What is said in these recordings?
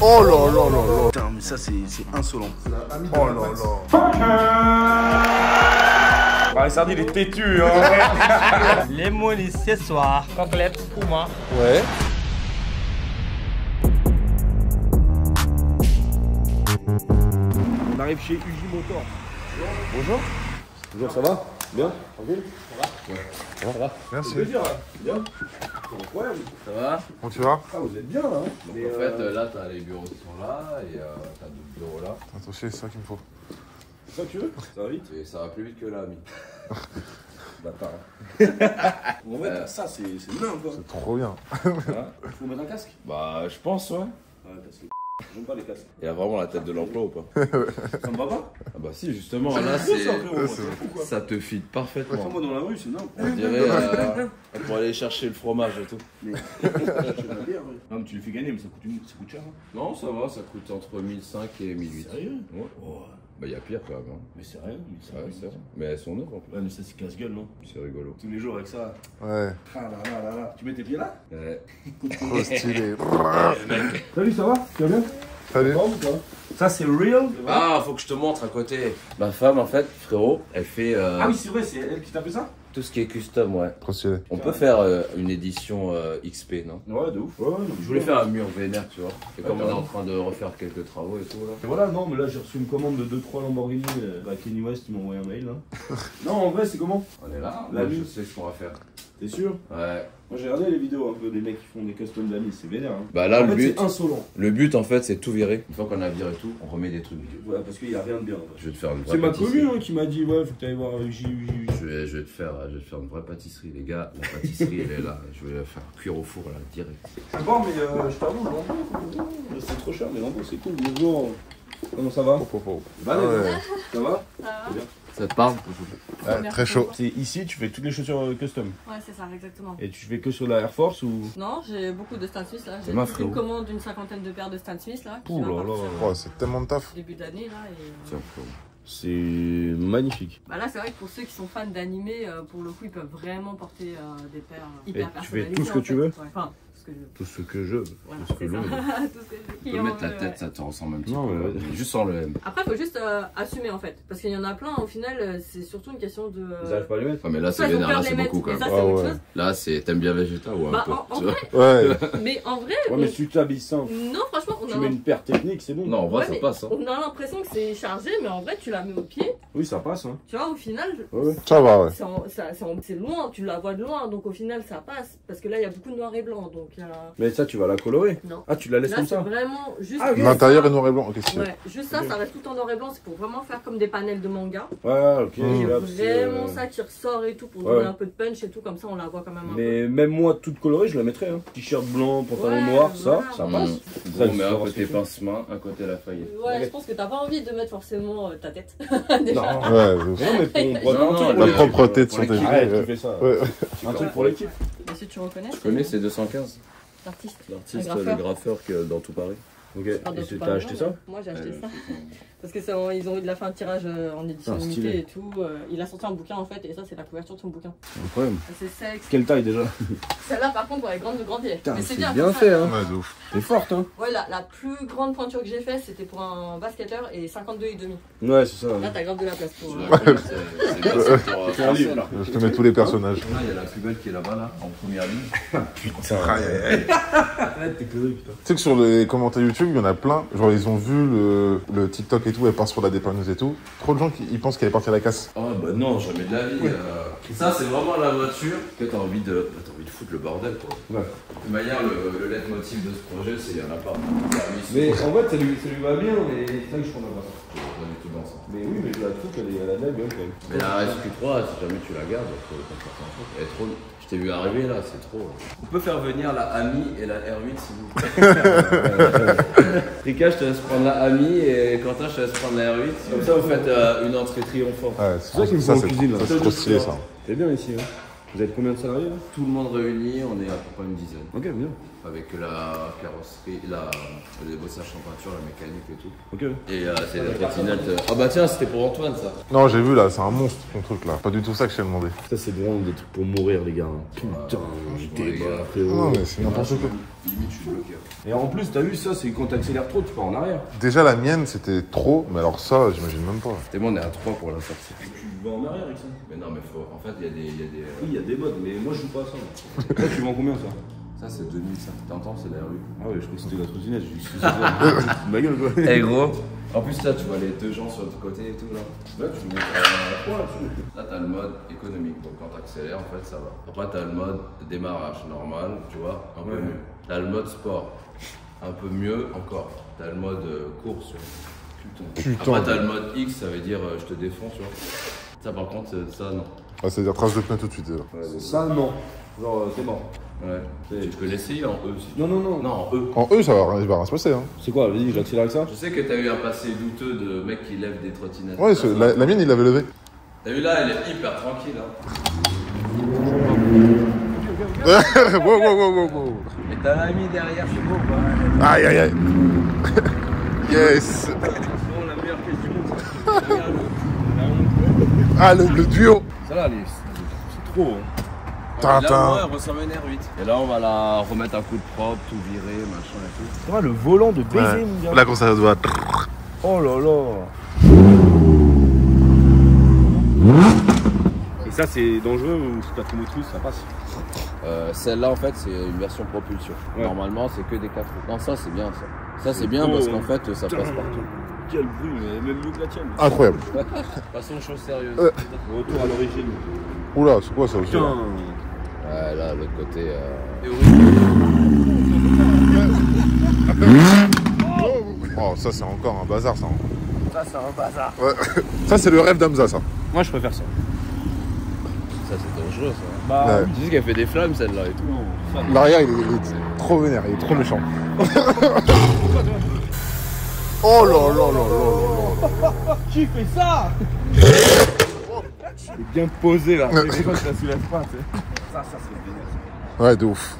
Oh là là là là. Putain, mais ça c'est insolent. Oh là là. Ah, ça dit les têtus, hein. Les molis ce soir. Côtelette pour moi. Ouais. On arrive chez Uji Motor. Bonjour. Bonjour, ça va? Bien? Tranquille? Ça va? Ouais. Ça va? Merci. Plaisir, hein. Bien? Incroyable. Ça va? Comment tu vas? Ah, vous êtes bien là. Hein. Donc, en fait, là, t'as les bureaux qui sont là et t'as d'autres bureaux là. Attends, c'est ça qu'il me faut. C'est ça que tu veux? Ça va vite? Et ça va plus vite que là, ami. Bâtard. En fait, ça c'est nain quoi. C'est trop bien. Faut mettre un casque? Bah, je pense, ouais. Ouais, parce que j'aime pas les casques. Il a vraiment la tête de l'emploi ou pas? Ça me va pas? Ah bah si, justement, là, ça te fit parfaitement. Moi dans la rue, c'est nain. On dirait pour aller chercher le fromage et tout. Mais non, mais tu lui fais gagner, mais ça coûte cher. Hein. Non, ça va, ça coûte entre 1005 et 1008. Sérieux? Ouais. Oh. Bah, il y a pire quand même. Hein. Mais c'est rien. Ouais, c'est vrai. Mais elles sont neuves en plus. Ouais, mais ça c'est casse-gueule, non? C'est rigolo. Tous les jours avec ça. Ouais. Ah là là là là. Tu mets tes pieds là? Ouais. Trop stylé. Salut, ça va? Tu vas bien? Salut. Ça c'est real? Ah, faut que je te montre à côté. Ma femme, en fait, frérot, elle fait Ah oui, c'est vrai, c'est elle qui t'a fait ça? tout ce qui est custom, ouais. Trop stylé. On peut faire une édition XP, non? Ouais, de ouf. Ouais, Je voulais faire un mur vénère, tu vois. Et comme on est en train de refaire quelques travaux et tout, là. Et voilà, non, mais là j'ai reçu une commande de 2-3 Lamborghini. Bah, Kenny West, il m'a envoyé un mail là. Non, en vrai, c'est comment? On est là, La moi, je nuit. sais ce qu'on va faire. T'es sûr? Ouais. Moi j'ai regardé les vidéos un peu des mecs qui font des customs d'amis, c'est vénère. Hein. Bah là, En le fait, but, c'est insolent. en fait, c'est tout virer. Une fois qu'on a viré tout, on remet des trucs. Ouais, parce qu'il y a rien de bien. Je vais te faire une vraie C'est ma pâtisserie. commune hein, qui m'a dit, ouais, faut que t'ailles voir J. Je vais te faire une vraie pâtisserie, les gars. La pâtisserie, elle est là. Je vais la faire cuire au four, là, direct. C'est bon, mais je t'avoue, lambeau, c'est trop cher, mais lambeau, c'est cool. Bonjour. Comment ça va? Ah ouais. Ça va? Ça te parle? Ouais, très chaud. C'est ici, tu fais toutes les chaussures custom. Ouais, c'est ça, exactement. Et tu fais que sur la Air Force ou? Non, j'ai beaucoup de Stan Smith là. J'ai ma fait frérot. une commande d'une 50aine de paires de Stan Smith là. Qui Ouh va là là. partir, Oh, c'est tellement de taf. début d'année là. Et... Tiens, frérot. C'est magnifique. Bah là, c'est vrai que pour ceux qui sont fans d'animé, pour le coup, ils peuvent vraiment porter des paires hyper tu fais personnalisées. tout ce que en tu fait. veux? Ouais. Enfin, ce que je veux. Tout ce que je veux. Voilà, Tout ce que c'est ça. l'on veut. Tout ce que Tu le peux client mettre la veut, tête, ouais. ça te ressemble un petit Non, peu. ouais. Juste sans le M. Après, il faut juste assumer en fait. Parce qu'il y en a plein, au final, c'est surtout une question de. Ils arrivent pas à les mettre? Ouais, mais là, c'est Soit ils ont vénère, peur là, de c'est les beaucoup mettre, quand mais même. ça, c'est Ah autre ouais. chose. Là, t'aimes bien Vegeta ou un Bah, peu en tu vois. vrai, Ouais. mais en vrai. Ouais, mais si tu t'habilles simple, Non, franchement, on tu a. mets une paire technique, c'est bon. Non, en vrai, Ouais, ça mais passe. Hein. On a l'impression que c'est chargé, mais en vrai, tu la mets au pied. Oui, ça passe, hein. Tu vois, au final, Ouais. Ça va, ouais. c'est loin, tu la vois de loin, donc au final, ça passe. Parce que là, il y a beaucoup de noir et blanc, donc. Mais ça, tu vas la colorer? Non. Ah, tu la laisses Là, comme c'est ça? vraiment juste. Ah, oui. L'intérieur est noir et blanc. Ok, si. Ouais, juste ça, ça reste tout en noir et blanc, c'est pour vraiment faire comme des panels de manga. Ouais, ok. Et là, c'est, vraiment ça qui ressort et tout, pour ouais. donner un peu de punch et tout, comme ça on la voit quand même un peu. Mais même moi, toute colorée, je la mettrais. Hein. T-shirt blanc, pantalon Ouais, noir, voilà. ça passe. Bon, mais tu un sauras ce côté que tu pince-main, un côté Lafayette. Ouais, je pense que t'as pas envie de mettre forcément ta tête. Déjà. Non. Ouais, Mais non, mais pour Non, un non, truc la le- propreté de pour son l'équipe. déjeuner. Arrête, tu fais ça. Ouais. Un truc pour l'équipe. Monsieur, tu reconnais? Tu connais, c'est 215. l'artiste. L'artiste, Un le graffeur. graffeur qui est dans tout Paris. Ok. Pardon, Et tu t'as parles acheté bien, ça? Moi j'ai acheté ça. Parce que ils ont eu de la fin de tirage en édition Ah, limitée stylé. et tout. Il a sorti un bouquin en fait, et ça c'est la couverture de son bouquin. Incroyable. C'est sexe. Quelle taille déjà? Celle-là par contre, elle est grande de grand pied. Putain, Mais c'est bien bien pour ça. fait, hein. Ouais, de ouf. T'es forte, hein. Ouais, la plus grande pointure que j'ai fait, c'était pour un basketteur et 52,5. Ouais, c'est ça. Là, t'as grave de la place pour. C'est bien le secteur C'est un livre, là. Je te mets tous les personnages. Là, il y a la plus belle qui est là-bas, là, en première ligne. Putain. Aïe, aïe, aïe. Arrête tes conneries, putain. Tu sais que sur les commentaires YouTube, il y en a plein. Genre, ils ont vu le TikTok et tout, elle part sur la dépanneuse et tout. Trop de gens qui ils pensent qu'elle est partie à la casse. Oh bah non, jamais de la vie. Ça, c'est vraiment la voiture que t'as envie de foutre le bordel, quoi. Ouais. De toute manière, le leitmotiv de ce projet, c'est il y en a pas. Mais en fait, ça lui va bien, mais c'est ça que je comprends pas. Pas du tout dans ça. Mais oui, mais je la trouve qu'elle a de la gueule quand même. Mais la RSQ3, si jamais tu la gardes, faut le faire un truc. Elle est trop. Je t'ai vu arriver là, c'est trop. On peut faire venir la Ami et la R8 si vous voulez. Rika, je te laisse prendre la Ami et Quentin, je te laisse prendre la R8. Comme ça, vous faites une entrée triomphante. Ouais, C'est ça qu'ils me font en cuisine, là. ça, c'est trop stylé, ça. C'est bien ici, hein. Vous êtes combien de salariés là? Tout le monde réuni, on est à peu près une dizaine. Ok, bien. Avec la carrosserie, les bossages en peinture, la mécanique et tout. Ok. Et c'est la trottinette. Ah bah tiens, c'était pour Antoine ça. Non, j'ai vu là, c'est un monstre ton truc là. Pas du tout ça que je t'ai demandé. Ça, c'est vraiment des trucs pour mourir, les gars. Putain, j'étais bas, frérot. Non, mais c'est n'importe quoi. Limite, je suis bloqué. Et en plus, t'as vu ça, c'est quand t'accélères trop, tu pars en arrière. Déjà, la mienne, c'était trop, mais alors ça, j'imagine même pas. Et moi, on est à 3 pour la sortie. Tu vas en arrière avec ça? Mais non, mais faut. En fait, il y a des. Oui, il y a des modes, mais moi, je joue pas à ça. Toi, tu vends combien ça? Ça, c'est 2000, ça. T'entends, c'est la rue. Ah ouais, je crois que c'était la trottinette. J'ai dit, c'est ma gueule, quoi. Eh gros. En plus, là, tu vois les deux gens sur le côté et tout, là. Là, tu mets à 3 là-dessus. Là, t'as le mode économique. Donc, quand t'accélères, en fait, ça va. Après, t'as le mode démarrage normal, tu vois, un peu mieux. T'as le mode sport. Un peu mieux encore. T'as le mode course. Putain. Après, t'as le mode X, ça veut dire je te défends, tu vois. Ça, par contre, ça, non. Ah, c'est-à-dire trace de pneu tout de suite, là. Ouais, ça, non. Genre, t'es mort. Ouais. Tu peux l'essayer en E si tu Non, veux. non, non. Non, en E. En eux, ça va rien se passer, hein. C'est quoi? Vas-y, j'accélère avec ça? Je sais que t'as eu un passé douteux de mec qui lève des trottinettes. Ouais, la mienne, il l'avait levé. T'as vu là, elle est hyper tranquille. Hein. Wow. Mais t'as l'ami derrière, c'est beau quoi. Aïe, aïe, aïe. Yes. C'est vraiment la meilleure pièce du monde. Ah, le duo. Ça là, c'est trop. Hein. Là, Tintin. moi, elle ressemble à une R8. Et là, on va la remettre un coup de propre, tout virer, machin et tout. C'est vrai, le volant de baiser, Ouais. mon gars. Là, quand ça doit. Oh là là. Et ça, c'est dangereux ou si t'as trop motrice, ça passe? Celle-là, en fait, c'est une version propulsion. Ouais. Normalement, c'est que des 4 roues. Non, ça, c'est bien ça. Ça, c'est bien parce qu'en fait, ça passe partout. Quel bruit, mais même mieux que la tienne. Incroyable. Passons aux choses sérieuses. Retour à l'origine. Oula, c'est quoi ça aussi là? Putain. Ouais, là, l'autre côté. Oh, ça, c'est encore un bazar, ça. Ça, c'est un bazar. Ouais. Ça, c'est le rêve d'Hamza, ça. Moi, je préfère ça. Ça, c'est dangereux, ça. Bah, Ouais. Tu sais qu'elle fait des flammes, celle-là et tout. non. L'arrière, il est trop vénère, il est trop méchant. Oh là là là là là. Qui fait ça? Il est bien posé là. C'est quoi que ça soulève pas, tu sais? Ça, c'est vénère. Ouais, de ouf.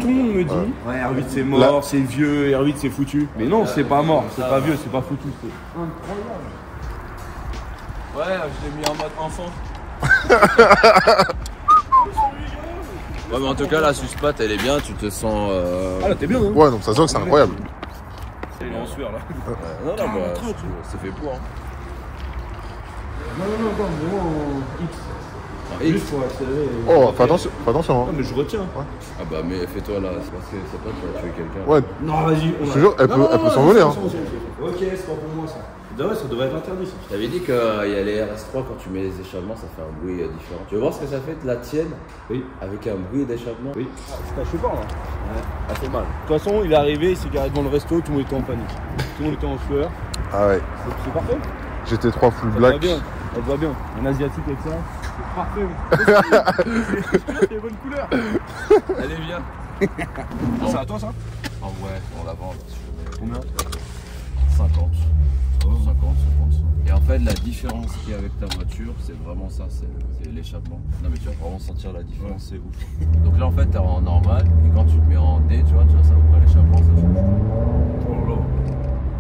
Tout le monde me dit ouais, R8 c'est mort, c'est vieux, R8 c'est foutu. Mais non, c'est pas mort, c'est pas vieux, c'est pas foutu. C'est incroyable. Ouais, je l'ai mis en mode enfant. Ouais, mais en tout cas, la suspat, elle est bien, tu te sens. Ah là, t'es bien, hein? Ouais, donc ça se voit que c'est incroyable. Il est en sueur là. Non, non, bah, c'est fait pour. Hein. Non, vraiment en X. En Juste X. pour accélérer. Oh, fais attention. Non, Hein. mais je retiens. Ah bah, mais fais-toi là, c'est parce que c'est pas tu vas tuer quelqu'un. Ouais, Non, vas-y, on je te jure, elle peut s'envoler. Hein. Ok, c'est pas pour moi ça. Ouais, ça devrait être interdit ça. Je t'avais dit qu'il y a les RS3, quand tu mets les échappements, ça fait un bruit différent. Tu veux voir ce que ça fait de la tienne? Oui. Avec un bruit d'échappement? Oui. Ah, c'est pas choquant là. Ouais, ça fait mal. De toute façon, il est arrivé, il s'est garé devant le resto, tout le monde était en panique. Tout le monde était en sueur. Ah ouais. C'est parfait. J'étais 3 full Ça te black. va bien. Ça te va bien. Un asiatique avec ça, c'est parfait. C'est les bonnes couleurs. Allez, viens. C'est à toi ça? Ah ouais, on la vend là, si tu veux. Combien? 50. 50. Et en fait, la différence qu'il y a avec ta voiture, c'est vraiment ça, c'est l'échappement. Non mais tu vas vraiment sentir la différence, c'est ouf. Donc là, en fait, t'es en normal, et quand tu le mets en D, tu vois, ça ouvre l'échappement, ça change. Oh là.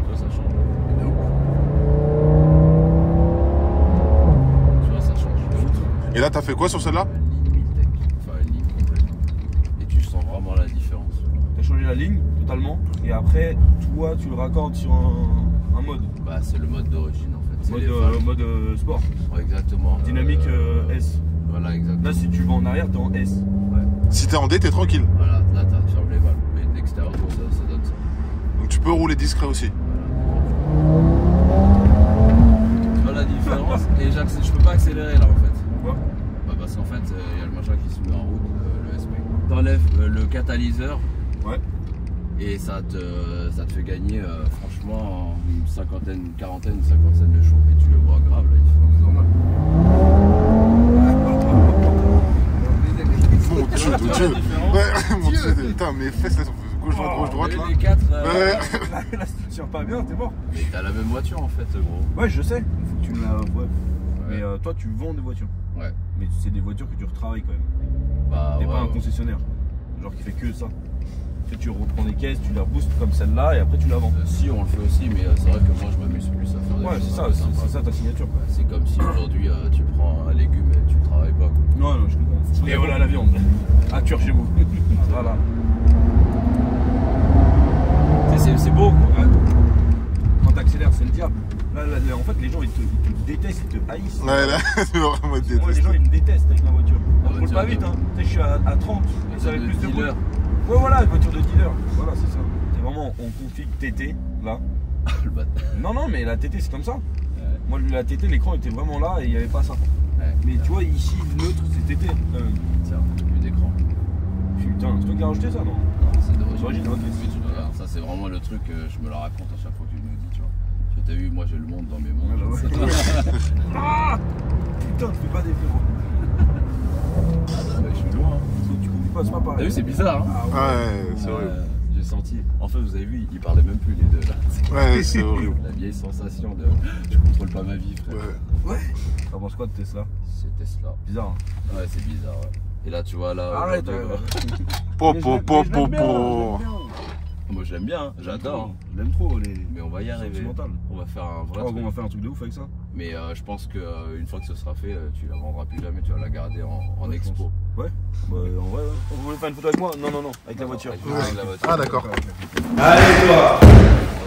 Tu vois, ça change. Et de ouf. Tu vois, ça change de ouf. Et là, t'as fait quoi sur celle-là? Une ligne tech, enfin une ligne complète. Et tu sens vraiment la différence. T'as changé la ligne totalement et après toi tu le raccordes sur un mode. Bah, c'est le mode d'origine en fait. C'est les phares. Mode sport. Ouais, exactement. Dynamique S. Voilà, exactement. Là si tu vas en arrière t'es en S. Ouais. Si t'es en D, t'es tranquille. Voilà, là, tu fermes les valves. Mais de l'extérieur, ça donne ça. Donc tu peux rouler discret aussi. Tu vois la différence? Et je peux pas accélérer là en fait. Pourquoi? Bah, parce qu'en fait, il y a le machin qui se met en route, le SP. T'enlèves le catalyseur. Ouais. Et ça te fait gagner franchement une cinquantaine de chevaux. Et tu le vois grave la différence, normal. Mon Dieu. Ouais, mon Dieu. Putain, mes fesses là sont gauche, droite là. Les 4, Là si tu tiens pas bien t'es mort. mais t'as la même voiture en fait, gros. Ouais je sais. Il faut que tu me la. Ouais. Mais toi tu vends des voitures. Ouais. Mais c'est des voitures que tu retravailles quand même. Bah, T'es pas un concessionnaire, genre qui fait que ça. Tu reprends des caisses, tu la boostes comme celle-là et après tu la vends. Si, on le fait aussi, mais c'est vrai que moi je m'amuse plus à faire des Ouais, c'est ça ta signature. C'est comme si aujourd'hui tu prends un légume et tu le travailles pas. Quoi. Non, je comprends. Et voilà la viande. À cuire chez vous. Voilà. C'est beau quoi. Ouais. Quand t'accélères, c'est le diable. Là, en fait, les gens ils te détestent, ils te haïssent. Ouais, là, c'est vraiment détesté. Moi, les gens ils me détestent avec ma voiture. On roule pas vite, hein. Tu sais, je suis à 30. Et ça avec plus de bruit. Ouais, voilà, une voiture de dealer. Voilà, c'est ça. C'est vraiment, on config TT, là. Le bâtard. Non, mais la TT, c'est comme ça. Ouais. Moi, la TT, l'écran était vraiment là et il n'y avait pas ça. Ouais. Mais tu vois, ici, le neutre, c'est TT. Tiens, plus d'écran. Putain, c'est toi qui as rajouté ça, non? Non, c'est d'origine. Ok. Oui, tu regardes. Ça, c'est vraiment le truc, je me le raconte à chaque fois que tu me dis, tu vois. T'as vu, moi, j'ai le monde dans mes mondes. Ouais. Ah putain, tu fais pas des frérot. Je suis loin. Tu conduis pas, c'est pas pareil. T'as vu, c'est bizarre, hein? Ouais, c'est horrible. J'ai senti. En fait, vous avez vu, ils parlaient même plus les deux là. Ouais, c'est horrible. La vieille sensation de je contrôle pas ma vie, frère. Ouais. T'en penses quoi de Tesla? C'est Tesla. Bizarre, hein? Ouais, c'est bizarre, ouais. Et là, tu vois, là. Arrête, Moi, je l'aime bien, hein. J'adore. Je l'aime trop, les. Mais on va y arriver. On va faire un vrai truc. On va faire un truc de ouf avec ça. Mais je pense qu'une fois que ce sera fait, tu la vendras plus jamais, tu vas la garder en expo. Ouais. Bah, en vrai, ouais. Vous voulez faire une photo avec moi? Non, avec la voiture. Avec la voiture. Ah, d'accord. Allez, toi!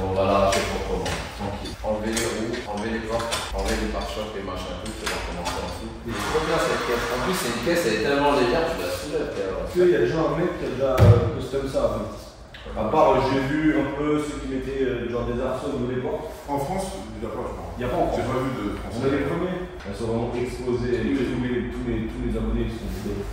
On va l'arracher proprement. Tranquille. Enlever les roues, enlever les portes, enlever les pare-chocs, les machins, tout, tu vas commencer en dessous. Mais c'est trop bien cette caisse. En plus, c'est une caisse, elle est tellement légère, tu la soulèves. Parce qu'il y a déjà un mec qui a déjà custom ça, en fait. À part, j'ai vu un peu ceux qui mettaient genre des arceaux au niveau des portes. En France, il n'y a pas, je crois. Il n'y a pas en France. J'ai pas vu de France. On est les premiers. Elles sont vraiment exposées. Tous les abonnés sont vidés.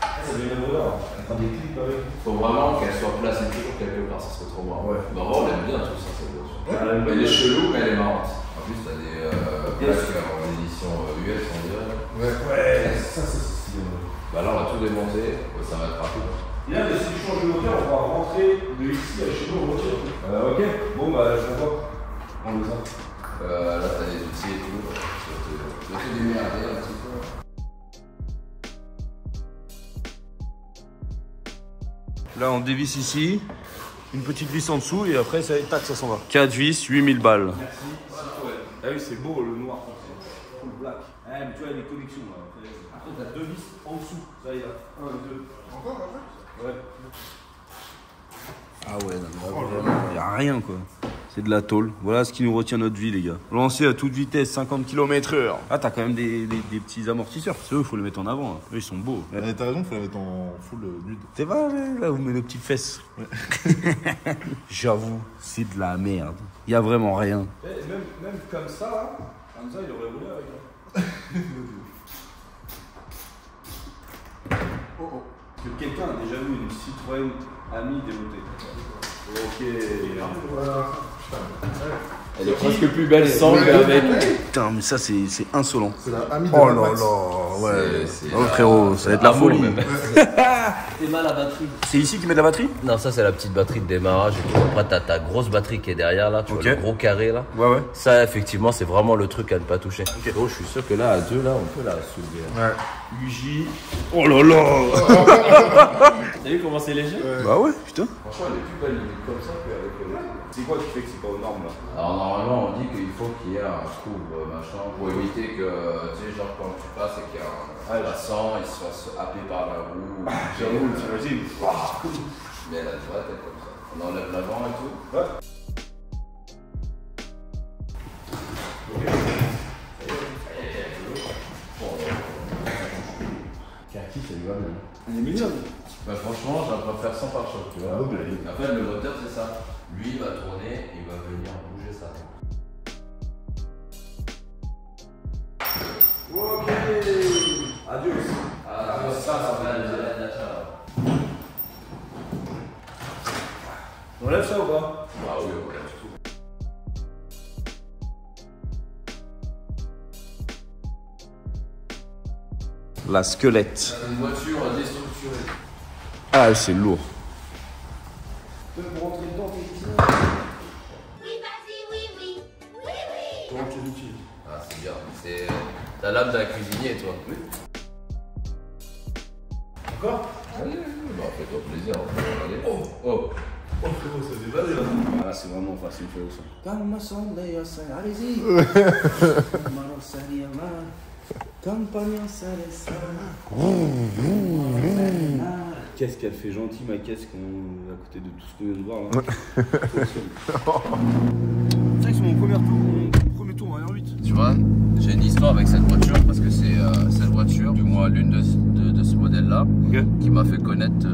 Ça devient un voleur. Elle fera des clips avec. Faut vraiment qu'elle soit placée toujours quelque part, ça serait trop marrant. Ouais. Bah, on aime bien tout ça, cette voiture. Ouais. Elle est chelou, mais elle est marrante. En plus, t'as des plaques en édition US, on dirait. Ouais, ça c'est stylé. Bah là, on va tout démonter, ça va être rapide. Et là, si tu changes de moteur, on va rentrer de ici à chez nous en voiture. Ok, bon, bah, je vois. On le sent. Là, t'as des outils et tout. Je vais te démerder un petit peu. Là, on dévisse ici, une petite vis en dessous et après, ça s'en va. 4 vis, 8000 balles. Merci. Ah oui, c'est beau le noir. Full black. Ah, mais tu vois, il y a des connexions là. Après, t'as 2 vis en dessous. Ça y est, là. 1 et 2. Encore après? Ouais. Ah ouais, non, Il n'y a rien quoi. C'est de la tôle. Voilà ce qui nous retient notre vie, les gars. Lancé à toute vitesse, 50 km/h. Ah, t'as quand même des petits amortisseurs. C'est eux, il faut les mettre en avant. Hein. Eux, ils sont beaux. T'as raison, il faut la mettre en full nude. C'est vrai, là, vous mettez nos petites fesses. Ouais. J'avoue, c'est de la merde. Il n'y a vraiment rien. Même comme ça, là, Hamza, il aurait roulé avec. Que quelqu'un a déjà vu une Citroën Ami démontée. Ok. Voilà. Elle est presque plus belle sans avec. Putain, mais ça, c'est insolent. C'est la Ami de Oh la là Max. là, ouais. C'est Oh frérot, ça va être la folie. C'est mal la batterie. C'est ici qu'ils mettent la batterie? Non, ça c'est la petite batterie de démarrage et tout. Après, t'as ta grosse batterie qui est derrière là, tu vois, le gros carré là. Ouais. Ça, effectivement, c'est vraiment le truc à ne pas toucher. Oh, je suis sûr que là, à deux, là, on peut la soulever. Ouais. UJ. Oh là là. T'as vu comment c'est léger? Bah ouais, putain. Franchement, elle est plus belle limite comme ça qu'avec le. C'est quoi qui fait que c'est pas aux normes là? Alors, normalement, on dit qu'il faut qu'il y ait un couvre machin pour éviter que, tu sais, genre quand tu passes et qu'il y a un passant, il se fasse happer par la roue. J'avoue, t'imagines? Mais elle a du vrai tête comme ça. On enlève l'avant et tout. Ouais. Kaki, ça lui va bien. Elle est mignonne. Bah franchement, je préfère sans pare-choc, tu vois. Ah, ouais. En fait, le moteur, c'est ça. Lui, il va tourner, il va venir bouger ça. Ok. Adieu. Ah, ça va aller d'achat. On lève ça ou pas? Ah oui, on lève tout. La squelette. C'est une voiture déstructurée. Ah, c'est lourd. Oui, vas-y, oui. Comment tu l'utilises? Ah, c'est bien. T'as l'âme d'un cuisinier, toi. Oui. Encore? Allez, bah, fais-toi plaisir. Allez. Oh, frérot, ça déballe là. Ah, c'est vraiment facile, frérot, ça. Allez-y. Qu'est-ce qu'elle fait gentille, ma caisse, à côté de tout ce qu'on vient de voir là. C'est vrai que c'est mon premier tour en R8. Tu vois, j'ai une histoire avec cette voiture parce que c'est cette voiture, du moins l'une de ce modèle-là, qui m'a fait connaître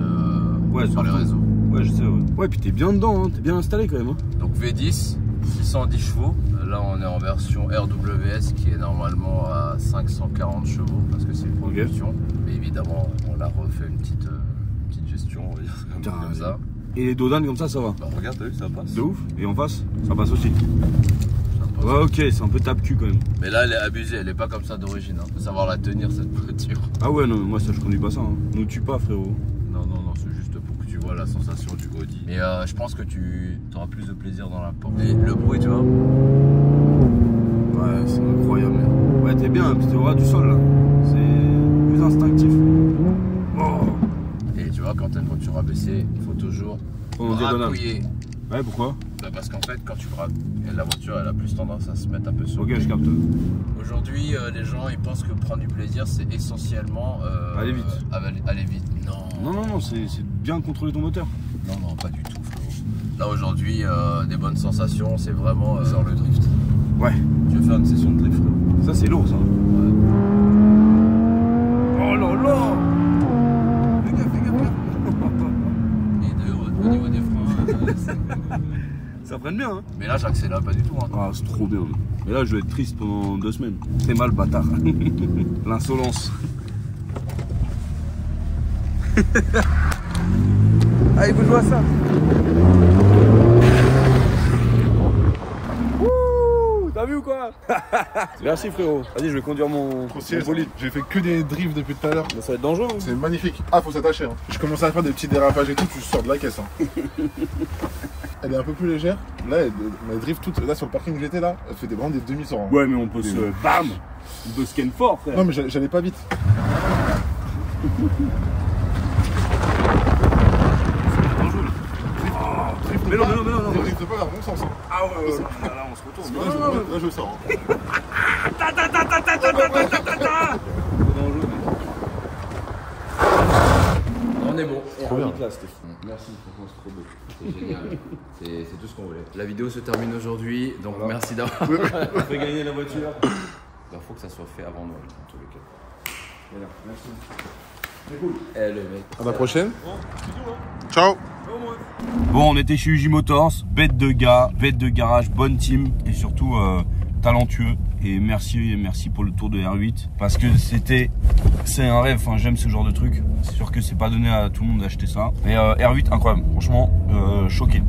sur les réseaux. Ouais, je sais, ouais. Ouais, puis t'es bien dedans, hein. T'es bien installé quand même. Hein. Donc V10, 610 chevaux. Là, on est en version RWS qui est normalement à 540 chevaux parce que c'est une production. Mais évidemment, on a refait une petite gestion, on va dire comme ça. Et les dodanes comme ça va? Bah, regarde, t'as vu, ça passe. De ouf. Et en face, ça passe aussi. Ouais, ok, c'est un peu tape-cul quand même. Mais là, elle est abusée, elle est pas comme ça d'origine. Hein. Faut savoir la tenir, cette voiture. Ah ouais, non, moi ça, je conduis pas ça. Hein. Nous tue pas, frérot. Non, c'est juste pour que tu vois la sensation du Audi. Et je pense que tu auras plus de plaisir dans la porte. Et le bruit, tu vois? Ouais, c'est incroyable. Ouais, t'es bien, puis t'es au ras du sol là. C'est plus instinctif. Oh. Et tu vois, quand t'as une voiture abaissée, il faut toujours appuyer. Ouais, pourquoi? Bah parce qu'en fait, quand tu braques, la voiture, elle a plus tendance à se mettre un peu sur. Ok, je capte. Aujourd'hui, les gens, ils pensent que prendre du plaisir, c'est essentiellement aller vite. Aller vite. Non, c'est bien contrôler ton moteur. Non, pas du tout, frérot. Là, aujourd'hui, des bonnes sensations, c'est vraiment dans le drift. Ouais. Tu veux faire une session de drift, frérot? Ça, c'est lourd, ça. Ouais. Oh là là! Fais gaffe. Et d'ailleurs, au niveau des freins, ça prenne bien, hein. Mais là, j'accélère pas du tout. Hein. Ah, c'est trop bien. Mais là, je vais être triste pendant 2 semaines. C'est mal, bâtard. L'insolence. Ah, il faut jouer à ça. Ouh, t'as vu ou quoi? Merci, frérot. Vas-y, je vais conduire mon bolide. J'ai fait que des drifts depuis tout à l'heure. Ça va être dangereux. Hein. C'est magnifique. Ah, faut s'attacher. Hein. Je commençais à faire des petits dérapages et tout, tu sors de la caisse. Hein. Elle est un peu plus légère. Là, elle drift toute. Là, sur le parking où j'étais là, elle fait vraiment des demi-sorts. Hein. Ouais, mais on peut se. Bam! On peut scan fort, frère. Non, mais j'allais pas vite. Mais non. Drift pas dans le bon sens. Hein. Ah ouais. Là, on se retourne. Là, je sors. Hein. On est bon. Trop bien. Là, c'était fou. Merci, franchement, c'est trop beau. C'est génial. C'est tout ce qu'on voulait. La vidéo se termine aujourd'hui, donc merci d'avoir fait gagner la voiture. Il faut que ça soit fait avant Noël, dans tous les cas. Voilà, merci. C'est cool. Le mec. À la prochaine. Ciao. Bon, on était chez UJ Motors, bête de gars, bête de garage, bonne team et surtout talentueux. Et merci pour le tour de R8 parce que c'est un rêve. Enfin, j'aime ce genre de truc. C'est sûr que c'est pas donné à tout le monde d'acheter ça. Mais R8 incroyable, franchement choqué.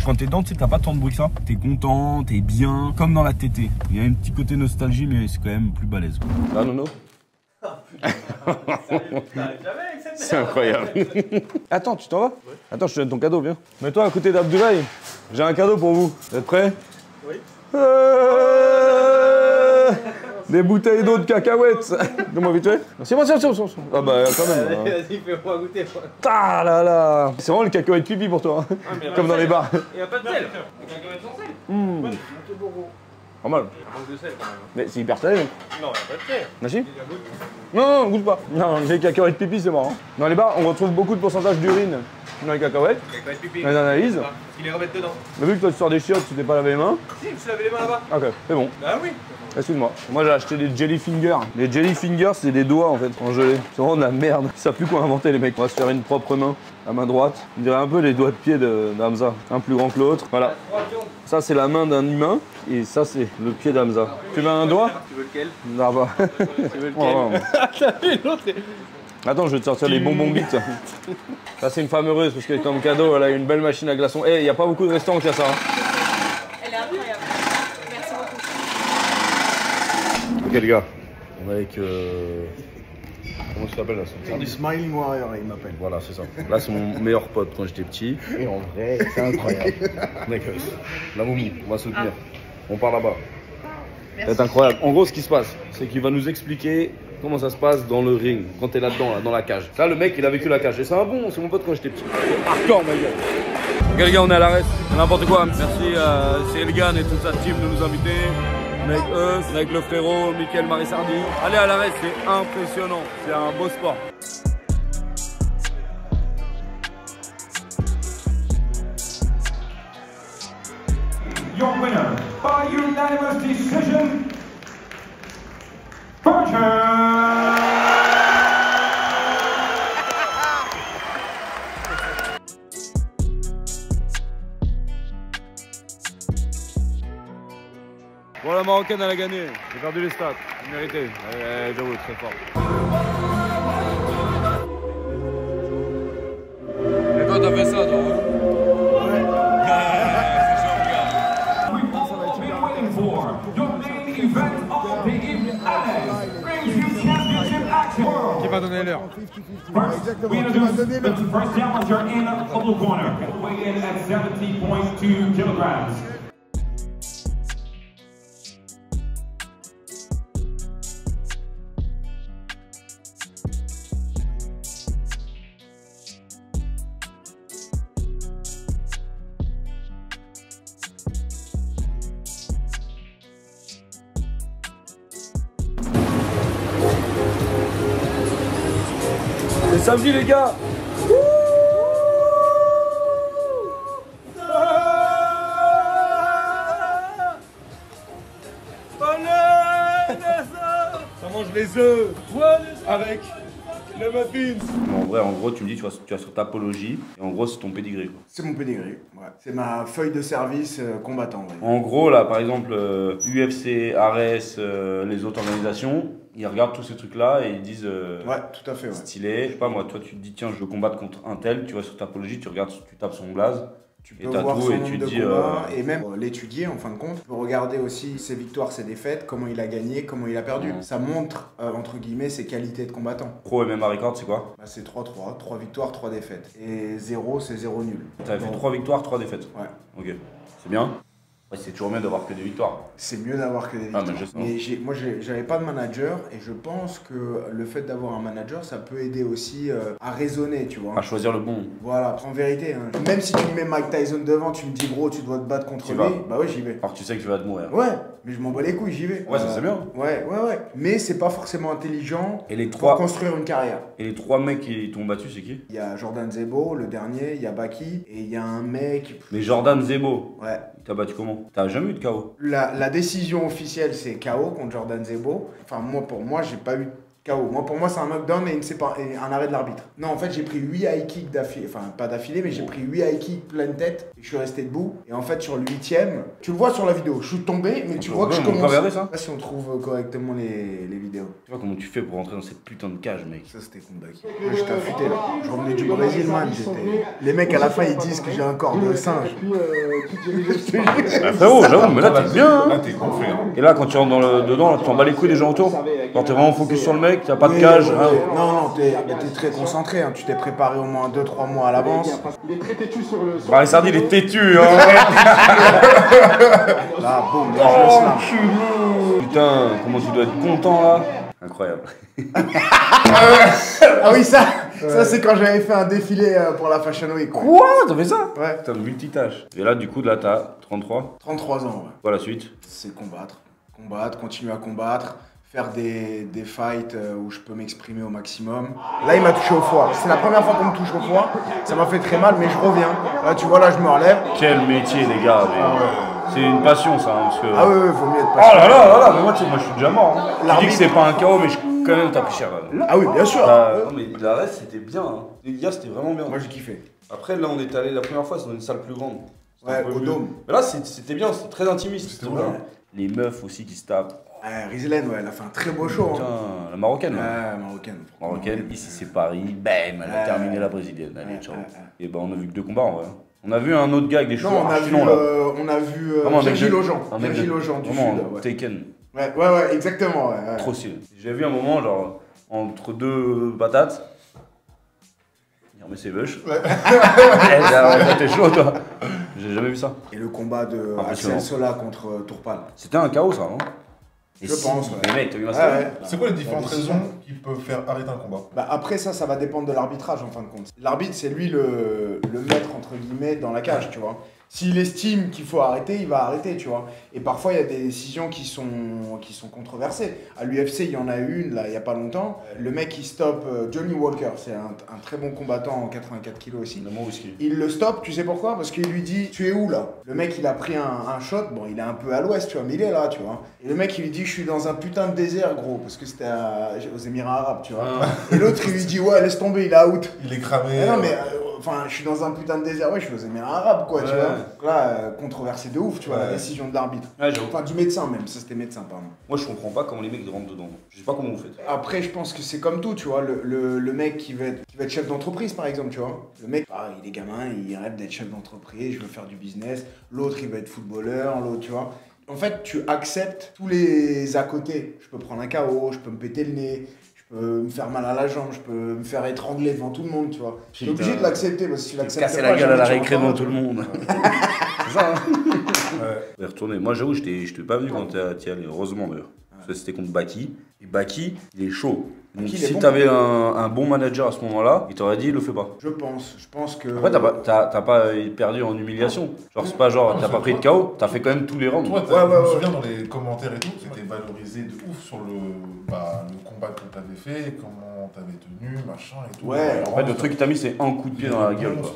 Quand t'es dedans, tu sais, t'as pas tant de bruit que ça. T'es content, t'es bien, comme dans la TT. Il y a un petit côté nostalgie, mais c'est quand même plus balèze. Ah non. C'est incroyable. Attends, tu t'en vas? Oui. Attends, je te donne ton cadeau, viens. Mets-toi à côté d'Abdoulaye. J'ai un cadeau pour vous. Vous êtes prêts? Oui. Des bouteilles d'eau de cacahuètes. Donne-moi vite fait. C'est bon. Ah bah quand même. Vas-y, fais-moi goûter. Ah là là. C'est vraiment le cacahuète pipi pour toi. Hein. Ah, comme dans les bars. Il n'y a pas de sel. Les cacahuètes sans sel. Pas mal. Il manque de sel quand même. Mais c'est hyper salé. Non, il n'y a pas de sel. Merci. Non, goûte pas. Non, les cacahuètes pipi, c'est marrant. Dans les bars, on retrouve beaucoup de pourcentage d'urine dans les cacahuètes. Cacahuètes pipi. Dans les analyses. Parce qu'ils les remettent dedans. Mais vu que toi tu sors des chiottes, tu t'es pas lavé les mains. Si, je me suis lavé les mains là-bas. Ok, c'est bon. Bah oui. Excuse-moi. Moi j'ai acheté des jelly fingers. Les jelly fingers, c'est des doigts en fait, en gelée. C'est vraiment de la merde. Ils savent plus quoi inventer les mecs. On va se faire une propre main. La main droite. On dirait un peu les doigts de pied d'Hamza. Un plus grand que l'autre. Voilà. Ça c'est la main d'un humain. Et ça c'est le pied d'Hamza. Tu veux un doigt? Tu veux lequel? Non, bah. Tu veux lequel? T'as vu l'autre? Attends, je vais te sortir les bonbons bites. Ça c'est une femme heureuse parce que comme cadeau, elle a une belle machine à glaçons. Eh, il n'y a pas beaucoup de restaurants qui a ça. Hein. Elle est incroyable. Merci beaucoup. Ok les gars, on est avec... Comment tu t'appelles là? Du Smiling Warrior, il m'appelle. Voilà, c'est ça. Là c'est mon meilleur pote quand j'étais petit. Et en vrai, c'est incroyable. Mec, la momie, on va soutenir. On part là-bas. Ça va être incroyable. En gros, ce qui se passe, c'est qu'il va nous expliquer comment ça se passe dans le ring, quand t'es là-dedans, là, dans la cage. Ça, le mec, il a vécu la cage. Et c'est un bon, c'est mon pote quand j'étais petit. Hardcore, ma gueule. Ok, les gars, on est à l'arrêt. N'importe quoi. Merci à Elgan et toute sa team de nous inviter. On est avec eux, on est avec le frérot, Mickaël Marissardi. Allez à l'arrêt, c'est impressionnant. C'est un beau sport. Your winner by unanimous decision, Berger. Bon, la Marocaine, elle a gagné. J'ai perdu les stats. Mérité. J'avoue, très fort. Et toi, t'as fait ça, toi, hein? Qui va donner l'heure? First challenger in the blue corner, weighed in at 70.2 kilograms. C'est samedi, les gars. Ça mange les œufs avec le muffins. En vrai, en gros, tu me dis, tu vas sur ta apologie, et en gros, c'est ton pédigré, quoi. C'est mon pédigré, ouais. C'est ma feuille de service combattant. Ouais. En gros, là, par exemple, UFC, Ares, les autres organisations, ils regardent tous ces trucs-là et ils disent Ouais, tout à fait, ouais. stylé. Je sais pas, moi, toi, tu te dis, tiens, je veux combattre contre un tel, tu vas sur ta apologie, tu regardes, tu tapes son blaze. Tu Et peux t'as voir tout son et nombre tu de te dis, combats et même l'étudier en fin de compte. Tu peux regarder aussi ses victoires, ses défaites, comment il a gagné, comment il a perdu. Ça montre, entre guillemets, ses qualités de combattant. Pro MMA record, c'est quoi? Bah, c'est 3-3, 3 victoires, 3 défaites. Et 0, c'est 0 nul. T'avais fait 3 victoires, 3 défaites. Ouais. Ok, c'est bien. Ouais, c'est toujours mieux d'avoir que des victoires. C'est mieux d'avoir que des victoires. Ah, mais je sais. Moi, j'avais pas de manager et je pense que le fait d'avoir un manager, ça peut aider aussi à raisonner, tu vois. À choisir le bon. Voilà, en vérité, hein, même si tu mets Mike Tyson devant, tu me dis gros, tu dois te battre contre Tu lui, vas. bah oui, j'y vais. Alors tu sais que tu vas te mourir. Ouais, mais je m'en bats les couilles, j'y vais. Ouais, ça c'est bien. Ouais. Mais c'est pas forcément intelligent Et les pour trois, construire une carrière. et les 3 mecs qui t'ont battu, c'est qui? Il y a Jordan Zebo, le dernier, il y a Baki, et il y a un mec. Mais Jordan Zebo, Ouais. t'as battu comment? T'as jamais eu de KO? La décision officielle, c'est KO contre Jordan Zebo. Enfin, pour moi, j'ai pas eu KO. Pour moi, c'est un knockdown et un arrêt de l'arbitre. Non, en fait, j'ai pris 8 high kicks d'affilée. Enfin, pas d'affilée, mais j'ai pris 8 high kicks pleine tête. Et je suis resté debout. Et en fait, sur le 8ème, tu le vois sur la vidéo. Je suis tombé, mais tu vois que je On peut commence. regarder ça? Je sais pas si on trouve correctement les vidéos. Tu vois comment tu fais pour rentrer dans cette putain de cage, mec? Ça, c'était Kondaki. J'étais affûté là. Je revenais du Brésil, man. Les mecs, à la fin, ils disent que j'ai un corps de singe. Ah, frérot, j'avoue, mais là t'es bien, hein. Là, t'es gonflé. Hein. Et là, quand tu rentres dedans, là, tu t'en bats les couilles des gens autour. Quand t'es vraiment focus sur le mec, t'as pas de Oui, cage. oui, Hein. oui. Non, t'es très concentré. Hein. Tu t'es préparé au moins 2-3 mois à l'avance. Marissardi, il est têtu, hein. Là, boum, là, je le slam. Putain, comment tu dois être content là. Incroyable. Ah oui, ça c'est quand j'avais fait un défilé pour la Fashion Week. Quoi? T'as fait ça? Ouais. Putain, multitâche. Et là, du coup, là, t'as 33. 33 ans, ouais. Quoi la suite? C'est combattre. Combattre, continuer à combattre. Faire des fights où je peux m'exprimer au maximum. Là, il m'a touché au foie. C'est la première fois qu'on me touche au foie. Ça m'a fait très mal, mais je reviens. Là, tu vois, là, je me relève. Quel métier, les gars. Mais... C'est une passion, ça. Hein, parce que... Ah oui, vaut mieux être Oh patient. là là, là, mais moi, tu sais, moi, je suis déjà mort. Hein. Tu dis que c'est pas un KO, mais quand même, t'as pris cher. Là. Ah oui, bien sûr. Non, mais la reste, c'était bien. Hein. Les gars, c'était vraiment bien. Moi, j'ai kiffé. Après, là, on est allé la première fois, c'est dans une salle plus grande. C'était Ouais, un peu au mieux. dôme. Mais là, c'était bien, c'était très intimiste. C'était bien. Les meufs aussi qui se tapent. Rizlen, ouais, elle a fait un très beau show. Putain, Hein. la marocaine. Là. Ouais, marocaine. Ici c'est Paris, bam, elle a terminé la brésilienne. Allez, ciao. ouais. Et ben on a vu que 2 combats en vrai. On a vu un autre gars avec des cheveux Non, on a archi vu, longs là. Vraiment, Virgil Aujean. Un mec Virgil Aujean du vraiment, Sud. Ouais. Taken. Ouais, exactement. Ouais. Trop stylé. J'ai vu un moment, genre, entre 2 patates. Il remet ses bush. Ouais. T'es chaud toi. J'ai jamais vu ça. Et le combat de Impressionnant. Axel Sola contre Tourpal. C'était un chaos ça, non? Je pense, ouais. Mais mec, t'as vu ma Ouais, story? ouais. C'est quoi les différentes La décision. raisons qui peuvent faire arrêter un combat? Bah après ça va dépendre de l'arbitrage en fin de compte. L'arbitre, c'est lui le maître, entre guillemets, dans la cage, tu vois. S'il estime qu'il faut arrêter, il va arrêter, tu vois. Et parfois, il y a des décisions qui sont controversées. À l'UFC, il y en a une, là, il n'y a pas longtemps. Le mec, il stoppe Johnny Walker. C'est un très bon combattant en 84 kilos aussi. Il le stoppe, tu sais pourquoi? Parce qu'il lui dit, tu es où, là? Le mec, il a pris un shot. Bon, il est un peu à l'ouest, tu vois, mais il est là, tu vois. Et le mec, il lui dit, je suis dans un putain de désert, gros. Parce que c'était aux Émirats Arabes, tu vois. Et l'autre, il lui dit, ouais, laisse tomber, il est out. Il est cramé. Mais non, mais... Enfin, je suis dans un putain de désert, ouais, je suis aux Émirats Arabes, quoi, tu vois. Donc là, controversé de ouf, tu vois, la décision de l'arbitre. Ouais, j'avoue. Enfin, du médecin même, ça c'était médecin, pardon. Moi, je comprends pas comment les mecs rentrent dedans. Je sais pas comment vous faites. Après, je pense que c'est comme tout, tu vois. Le mec qui va être chef d'entreprise, par exemple, tu vois. Le mec, il est gamin, il rêve d'être chef d'entreprise, je veux faire du business. L'autre, il va être footballeur, l'autre, tu vois. En fait, tu acceptes tous les à côté. Je peux prendre un KO, je peux me péter le nez. Je peux me faire mal à la jambe, je peux me faire étrangler devant tout le monde, tu vois. Tu es obligé de l'accepter parce que si tu l'acceptes pas, casser la gueule à la jamais tu récré rentres devant tout le monde. C'est ça, hein? Ouais. Retourner. Moi, j'avoue, je t'ai pas venu quand t'y allais. Heureusement, d'ailleurs. Parce que c'était contre Baki. Et Baki, il est chaud. Donc, Baki, il est si bon. t'avais un bon manager à ce moment-là, il t'aurait dit, il le fait pas. Je pense que... Après, t'as pas perdu en humiliation. Genre, c'est pas genre, t'as pas pris de KO, t'as fait quand même tous les rounds. Toi, je me souviens dans les commentaires et tout, c'était valorisé de ouf sur le combat que t'avais fait, comment t'avais tenu, machin et tout. Ouais, En fait, le truc que t'as mis, c'est un coup de pied dans la gueule. Quoi.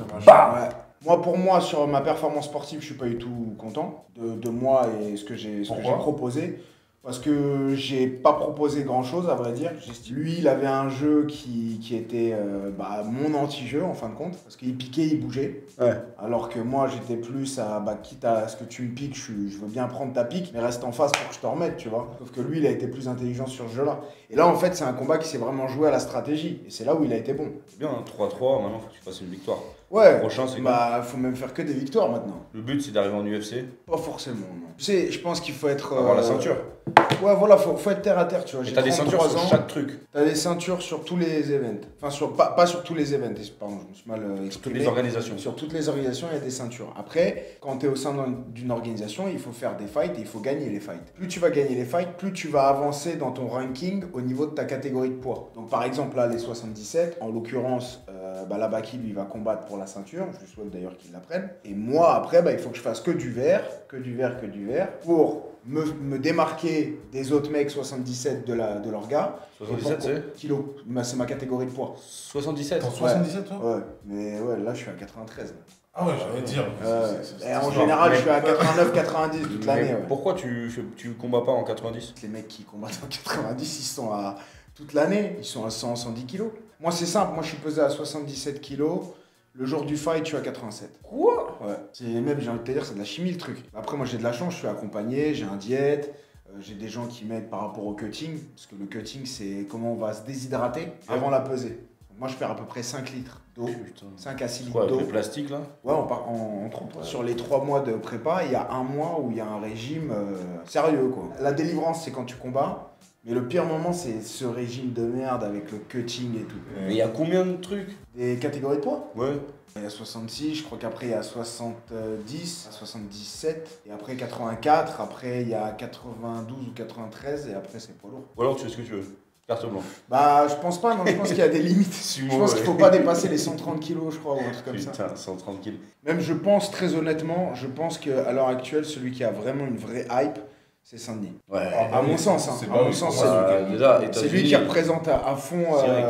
Ouais. Pour moi, sur ma performance sportive, je suis pas du tout content de moi et ce que j'ai proposé. Parce que j'ai pas proposé grand chose, à vrai dire. Lui, il avait un jeu qui était mon anti-jeu en fin de compte. Parce qu'il piquait, il bougeait. Ouais. Alors que moi, j'étais plus à quitte à ce que tu me piques, je veux bien prendre ta pique, mais reste en face pour que je te remette, tu vois. Sauf que lui, il a été plus intelligent sur ce jeu-là. Et là, en fait, c'est un combat qui s'est vraiment joué à la stratégie. Et c'est là où il a été bon. C'est bien, hein, 3-3, maintenant, faut que tu fasses une victoire. Ouais, Le prochain, c'est faut même faire que des victoires maintenant. Le but, c'est d'arriver en UFC. Pas forcément, non. Tu sais, je pense qu'il faut être... Avoir la ceinture. Ouais, voilà, faut être terre à terre, tu vois. Et J'ai t'as des ceintures 33 sur ans. chaque truc. T'as des ceintures sur tous les events. Enfin, pas sur tous les events, pardon, je me suis mal Sur toutes exprimé. les organisations. Sur toutes les organisations, il y a des ceintures. Après, quand tu es au sein d'une organisation, il faut faire des fights et il faut gagner les fights. Plus tu vas gagner les fights, plus tu vas avancer dans ton ranking au niveau de ta catégorie de poids. Donc par exemple, là, les 77, en l'occurrence, la Baki, lui, va combattre pour la ceinture. Je lui souhaite d'ailleurs qu'il la prenne. Et moi, après, il faut que je fasse que du vert, pour me démarquer des autres mecs 77 de leur gars. 77, c'est kilos. C'est ma catégorie de poids. 77. T'en 77, toi? Ouais, mais ouais, là, je suis à 93. Ah ouais, j'allais dire. Et en général, je suis à 89-90 toute l'année. Ouais. Pourquoi tu combats pas en 90? Les mecs qui combattent en 90, ils sont à toute l'année, ils sont à 100-110 kilos. Moi, c'est simple, moi, je suis pesé à 77 kilos. Le jour du fight, je suis à 87. Quoi? Ouais. Même, j'ai envie de te dire, c'est de la chimie le truc. Après, moi, j'ai de la chance, je suis accompagné, j'ai un diète. J'ai des gens qui m'aident par rapport au cutting. Parce que le cutting, c'est comment on va se déshydrater avant la pesée. Moi, je perds à peu près 5 litres d'eau. 5 à 6 litres d'eau. Le plastique, là? Ouais, on part sur les 3 mois de prépa, il y a un mois où il y a un régime sérieux, quoi. La délivrance, c'est quand tu combats. Mais le pire moment, c'est ce régime de merde avec le cutting et tout. Mais il y a combien de trucs? Des catégories de poids? Ouais. Il y a 66, je crois qu'après il y a 70, 77, et après 84, après il y a 92 ou 93, et après c'est poids lourd. Ou alors tu fais ce que tu veux. Carte blanche. Bah, je pense pas, non, je pense qu'il y a des limites. Je pense qu'il faut pas dépasser les 130 kilos, je crois, ou un truc comme ça. Putain, 130 kilos. Même, je pense, très honnêtement, je pense qu'à l'heure actuelle, celui qui a vraiment une vraie hype, c'est Saint-Denis. Ouais. À mon sens, hein. À mon sens, c'est lui qui représente à fond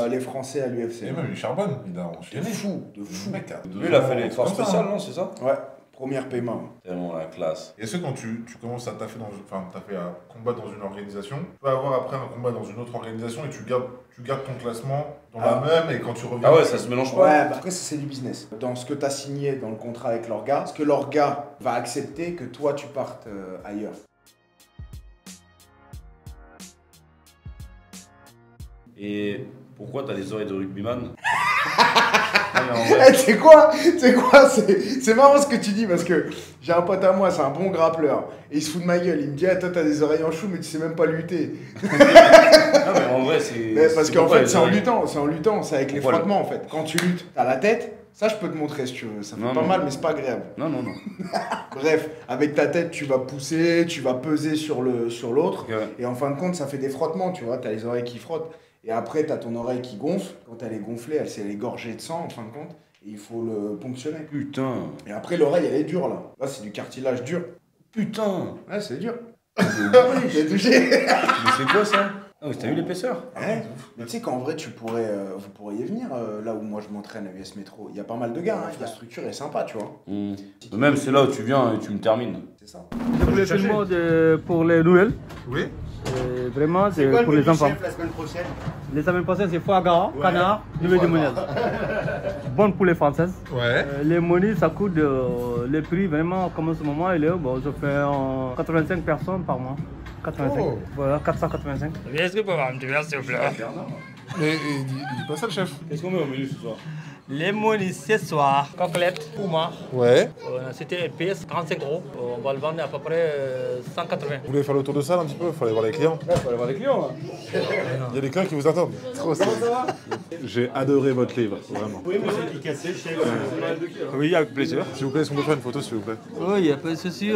les Français à l'UFC. Et même, il charbonne, il a enchaîné. De fou. Mec, lui, il a fait les forces spéciales, non, c'est ça? Ouais, première paiement. Tellement la classe. Est-ce que quand tu commences à taffer t'as fait un combat dans une organisation, tu peux avoir après un combat dans une autre organisation et tu gardes ton classement dans la même et quand tu reviens... Ah ouais, ça se mélange pas? Ouais, après ça c'est du business. Dans ce que tu as signé dans le contrat avec l'orga, est-ce que l'orga va accepter que toi tu partes ailleurs? Et pourquoi t'as les oreilles de rugbyman? C'est quoi? C'est marrant ce que tu dis parce que j'ai un pote à moi, c'est un bon grappleur. Et il se fout de ma gueule. Il me dit, toi t'as des oreilles en chou, mais tu sais même pas lutter. Non, mais en vrai, c'est. Parce qu'en fait, c'est en luttant, c'est avec les frottements en fait. Quand tu luttes, t'as la tête, Ça, je peux te montrer si tu veux. Ça fait Non, pas non. mal, mais c'est pas agréable. Non, non, non. Bref, avec ta tête, tu vas pousser, tu vas peser sur l'autre. Ouais. Et en fin de compte, ça fait des frottements, tu vois. T'as les oreilles qui frottent. Et après, t'as ton oreille qui gonfle. Quand elle est gonflée, elle est gorgée de sang, en fin de compte. Et il faut le ponctionner. Putain. Et après, l'oreille, elle est dure, là. Là, c'est du cartilage dur. Putain. Ouais, c'est dur. Mais J'ai touché. c'est quoi ça? Ah, t'as vu l'épaisseur? Ouais. Mais tu sais qu'en vrai, vous pourriez venir là où moi je m'entraîne à US Métro. Il y a pas mal de gars, hein. La structure est sympa, tu vois. Même c'est là où tu viens et tu me termines. C'est ça. Je voulais faire le mot pour les nouvelles. Oui. Vraiment, c'est pour les enfants. La semaine prochaine. Les semaines prochaines, c'est foie gras, canard, nouilles de monnaie. Bonne pour les françaises. Ouais. Les monies, ça coûte les prix vraiment, comme en ce moment, il est, bon, je fais 85 personnes par mois. 85. Oh. Voilà, 485. Est-ce que vous pouvez avoir un petit verre, s'il vous plaît? Mais il dit pas ça le chef. Qu'est-ce qu'on met au menu ce soir? Les monies ce soir, côtelette, pour moi. Ouais. C'était épice, 35 €. On va le vendre à peu près 180. Vous voulez faire le tour de salle un petit peu? Il faut aller voir les clients. Là, faut aller voir les clients là. Il y a des clients qui vous attendent. Trop ça. J'ai adoré votre livre, vraiment. Oui, avec plaisir. S'il vous plaît, est-ce qu'on peut faire une photo, s'il vous plaît? Oui, il n'y a pas de souci,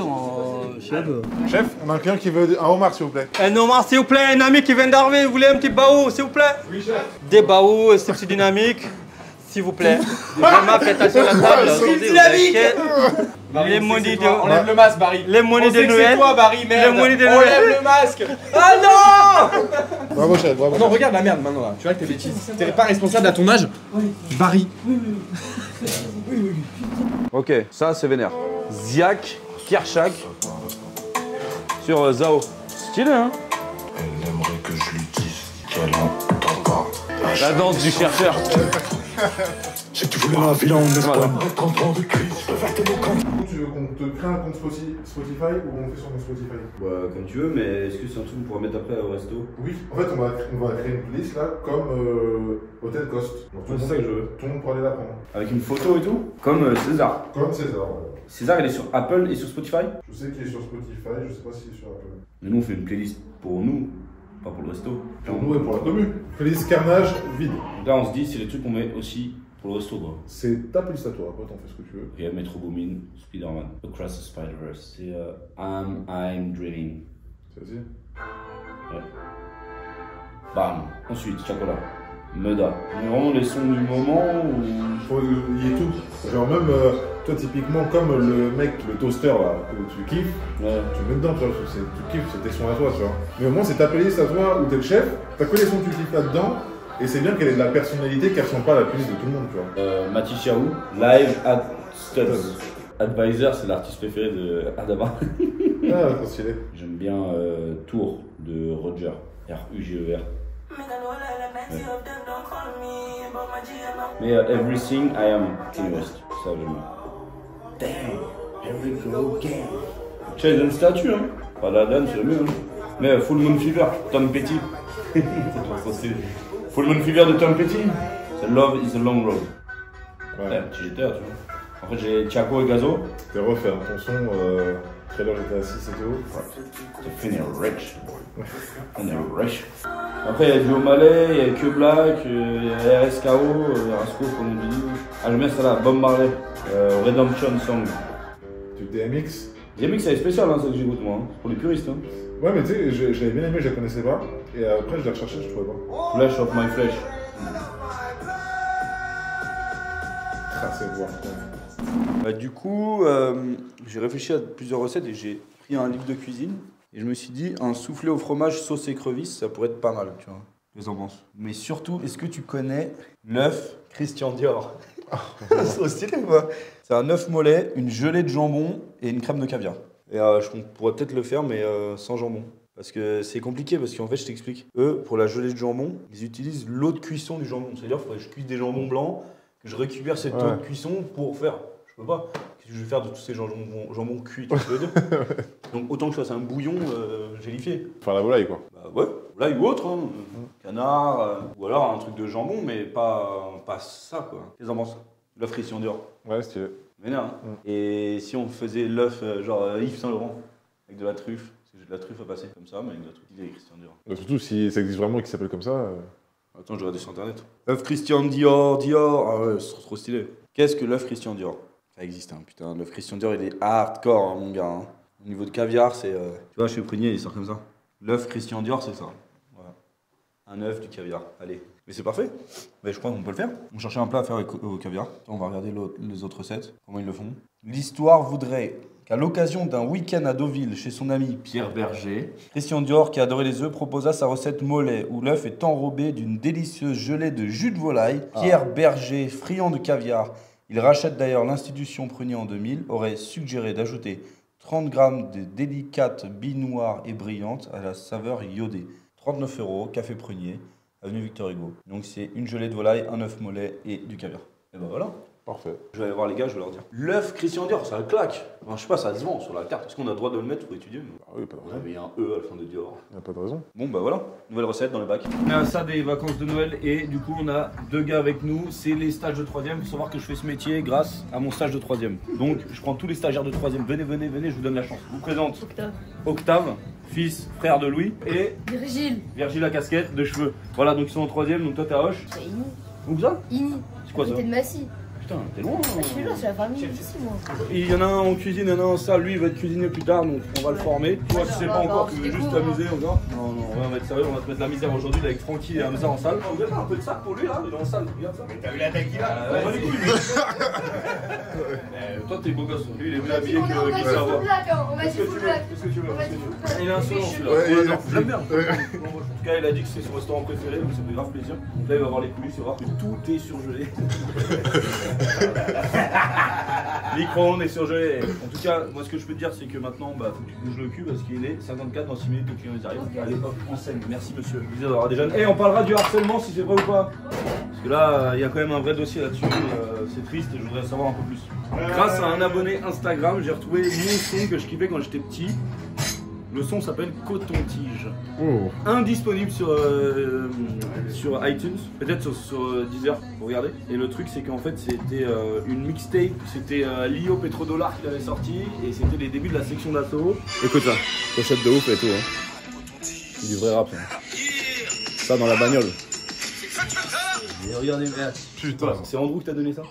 chef. Chef, on a un client qui veut un homard, s'il vous plaît. Un homard, s'il vous plaît, un ami qui vient d'arriver, vous voulez un petit baou, s'il vous plaît? Oui, chef. Des baous, c'est plus dynamique, s'il vous plaît. Vraiment, faites attention à la table. Dynamique. Les monies de... Enlève le masque, Barry. Les monies de C'est Noël. toi, Barry, merde. Les monies de Enlève Noël. le masque. Ah non! Bravo, chef, bravo. Non, regarde la merde maintenant là. Tu vois que t'es bêtise. T'es pas responsable à ton âge. Barry. Ok, ça c'est vénère. Ziak, Kershak sur Zao. Stylé hein? Elle aimerait que je lui dise qu'elle n'entend pas. La danse du chercheur. Si tu voulais ma vie en Espagne, être en temps de crise, je peux faire tes mots comme. Tu veux qu'on te crée un compte Spotify ou on fait sur mon Spotify? Bah, comme tu veux, mais est-ce que c'est un truc qu'on pourra mettre après au resto? Oui, en fait, on va créer une playlist là, comme Hotel Cost. Donc, tout le Ouais, c'est monde- ça que je veux. Tout le monde pourra aller la prendre. Avec une photo et tout? Comme César. Comme César. Ouais. César, il est sur Apple et sur Spotify? Je sais qu'il est sur Spotify, je sais pas s'il est sur Apple. Mais nous, on fait une playlist pour nous, pas pour le resto. Pour nous et pour la commune. Playlist Carnage vide. Donc là, on se dit, c'est les trucs qu'on met aussi pour le resto, quoi. C'est ta playlist à toi, après t'en fais ce que tu veux. Il y a Metro Boomin, Spider-Man, Across the Spider-Verse. C'est I'm Dreaming. C'est aussi. Ouais. Bam. Ensuite, Chacola. Meda. Mais vraiment les sons du moment ou... Faut y ait tout. Genre même, toi typiquement comme le mec, le toaster là, que tu kiffes, Ouais. tu le mets dedans, tu vois, parce que tu kiffes, c'est tes sons à toi, tu vois. Mais au moins c'est ta playlist à toi où t'es le chef, t'as que les sons que tu kiffes là-dedans, et c'est bien qu'elle ait de la personnalité qui ressemble pas à la playlist de tout le monde, tu vois. Mati Chiaou. Live at Studs. Advisor, c'est l'artiste préféré de Adama. Ah, trop stylé. J'aime bien Tour de Roger. R-U-G-E-R. Ouais. Mais Everything I Am, Kanye West. Ça, j'aime bien. Tu sais, il a une statue, hein. Pas la donne, c'est le mieux, hein. Mais Full Moon Fever, Tom Petty. C'est trop stylé. Full Moon Fever de Tom Petty. C'est Love is a Long Road. Ouais, petit GTA, tu vois. En fait, j'ai Chaco et Gazo. T'es refait, hein, ton son, trailer GTA 6 et tout. C'est fini, rich. On est rich. Après, il y a du O'Malley, il y a Que Black, il y a RSKO, Rasco, comme on dit. Ah, j'aime bien ça là, Bob Marley, Redemption Song. Tu DMX. DMX, c'est spécial, hein, ça que j'écoute moi. Hein. C'est pour les puristes. Hein. Ouais, mais tu sais, je l'avais bien aimé, je la connaissais pas. Et après, je l'ai recherché, je trouvais pas. Flash of My Flesh. Ah, c'est voir. Du coup, j'ai réfléchi à plusieurs recettes et j'ai pris un livre de cuisine. Et je me suis dit, un soufflé au fromage sauce écrevisse, ça pourrait être pas mal, tu vois. Qu'est-ce que t'en penses? Mais surtout, est-ce que tu connais l'œuf Christian Dior? C'est trop stylé, quoi. C'est un œuf mollet, une gelée de jambon et une crème de caviar. Et on pourrait peut-être le faire, mais sans jambon. Parce que c'est compliqué, parce qu'en fait, je t'explique. Eux, pour la gelée de jambon, ils utilisent l'eau de cuisson du jambon. C'est-à-dire qu'il faudrait que je cuise des jambons blancs, que je récupère cette eau de cuisson pour faire. Je peux pas. Qu'est-ce que je vais faire de tous ces jambons cuits, tu veux dire? Donc autant que je fasse un bouillon gélifié. Faire la volaille, quoi. Bah ouais, volaille ou autre, hein. Canard, ou alors un truc de jambon, mais pas ça, quoi. Qu'est-ce que t'en penses? L'œuf Christian Dior. Ouais, stylé. Vénère, hein. Et si on faisait l'œuf genre Yves Saint Laurent, avec de la truffe? Parce que j'ai de la truffe à passer, comme ça, mais avec de la truffe. Il est Christian Dior. Surtout si ça existe vraiment et qu'il s'appelle comme ça. Attends, je regarde sur internet. Œuf Christian Dior, ah ouais, c'est trop stylé. Qu'est-ce que l'œuf Christian Dior? Ça existe, hein, putain. L'œuf Christian Dior, il est hardcore, hein, mon gars. Hein. Au niveau de caviar, c'est... Tu vois, chez Prunier, il sort comme ça. L'œuf Christian Dior, c'est ça. Voilà. Un œuf, du caviar. Allez. Mais c'est parfait. Mais je crois qu'on peut le faire. On cherchait un plat à faire au caviar. On va regarder les autres recettes, comment ils le font. L'histoire voudrait qu'à l'occasion d'un week-end à Deauville, chez son ami Pierre Berger, Christian Dior, qui adorait les œufs, proposa sa recette mollet, où l'œuf est enrobé d'une délicieuse gelée de jus de volaille. Pierre Berger, friand de caviar, il rachète d'ailleurs l'institution Prunier en 2000, aurait suggéré d'ajouter 30 grammes de délicates billes noires et brillantes à la saveur iodée. 39 €, café Prunier, avenue Victor Hugo. Donc c'est une gelée de volaille, un œuf mollet et du caviar. Et ben voilà. Parfait. Je vais aller voir les gars, je vais leur dire. L'œuf Christian Dior, ça claque. Enfin, je sais pas, ça se vend sur la carte. Est-ce qu'on a le droit de le mettre pour étudier? Ah oui, pas de raison. Il y a un E à la fin de Dior. Il n'y a pas de raison. Bon bah voilà, nouvelle recette dans le bac. On est à ça des vacances de Noël et du coup on a 2 gars avec nous. C'est les stages de 3e. Il faut savoir que je fais ce métier grâce à mon stage de 3e. Donc je prends tous les stagiaires de 3e. Venez, venez, venez, je vous donne la chance. Je vous présente Octave, fils, frère de Louis, et Virgile à casquette, de cheveux. Voilà, donc ils sont en 3e, donc toi t'es à Hoche. C'est Ini. Où ça? Ini. C'est quoi ça? Côté de Massy. Putain, t'es loin. Je suis là, c'est la famille ici, moi. Il y en a un en cuisine, il y en a un en salle, lui il va être cuisinier plus tard, donc on va le former. Toi tu sais pas encore, tu veux juste t'amuser encore? Non, non, on va être sérieux, on va te mettre la misère aujourd'hui avec Francky et Hamza en salle. On regarde un peu de sac pour lui là, il est en salle, regarde ça. Mais t'as vu la taille qu'il a? Ouais, les couilles. Toi t'es beau gosse, lui il est mieux habillé qu'il sait avoir. On va essayer full black. Qu'est-ce que tu veux? Il est insolent celui-là. J'aime bien. En tout cas, il a dit que c'est son restaurant préféré, donc ça fait grave plaisir. Donc là il va voir les coulisses, il va voir que tout est surgelé. Micro-ondes est surgelé. En tout cas, moi ce que je peux te dire, c'est que maintenant, bah, faut que tu bouges le cul parce qu'il est 54 dans 6 minutes, le client ils arrivent. Allez hop, enseigne. Merci monsieur. Vous aura des jeunes. Et on parlera du harcèlement si c'est vrai ou pas. Parce que là, il y a quand même un vrai dossier là-dessus. C'est triste et je voudrais savoir un peu plus. Grâce à un abonné Instagram, j'ai retrouvé mon son que je kiffais quand j'étais petit. Le son s'appelle Coton-Tige. Oh. Indisponible sur iTunes, peut-être sur Deezer, vous regardez. Et le truc c'est qu'en fait c'était une mixtape, c'était Lio Petrodollar qui l'avait sorti et c'était les débuts de la section d'assaut. Écoute ça, pochette de ouf et tout. Hein. C'est du vrai rap. Hein. Ça dans la bagnole. Et regardez, putain. C'est Andrew qui t'a donné ça?